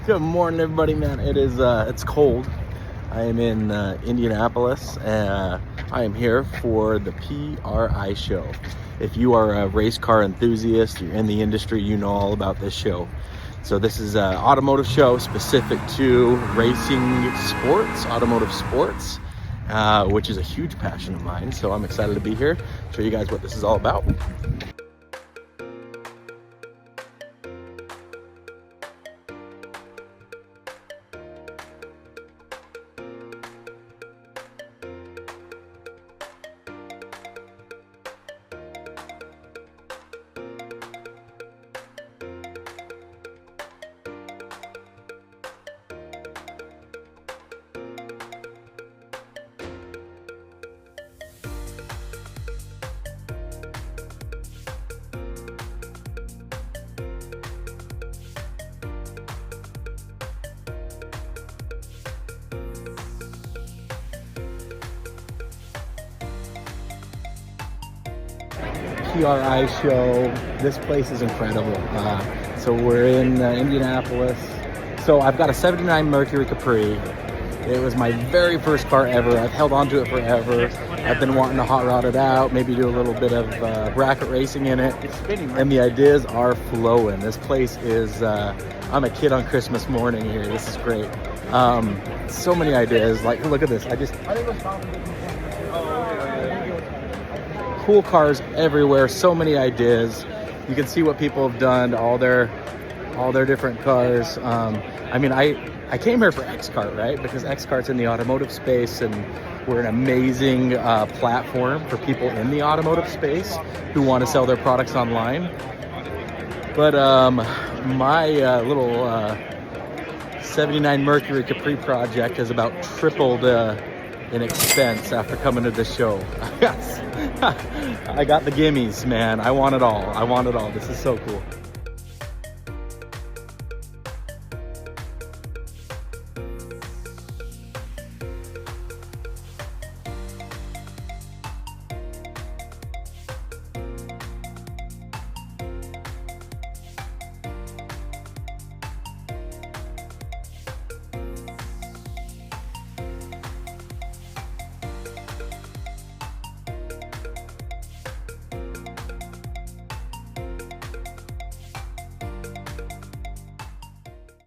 Good morning, everybody, man. It is, it's cold. I am in Indianapolis. I am here for the PRI Show. If you are a race car enthusiast, you're in the industry, you know all about this show. So this is an automotive show specific to racing sports, automotive sports, which is a huge passion of mine. So I'm excited to be here, show you guys what this is all about. PRI Show. This place is incredible. So we're in Indianapolis. So I've got a 79 Mercury Capri. It was my very first car ever. I've held on to it forever. I've been wanting to hot rod it out, maybe do a little bit of bracket racing in it. It's spinning, right? And the ideas are flowing. This place is, I'm a kid on Christmas morning here. This is great. So many ideas. Like, look at this. Cool cars everywhere, so many ideas. You can see what people have done to all their different cars. I mean, I came here for X-Cart, right? Because X-Cart's in the automotive space, and we're an amazing platform for people in the automotive space who want to sell their products online. But my little 79 Mercury Capri project has about tripled in expense after coming to this show. I got the gimmies, man. I want it all. This is so cool.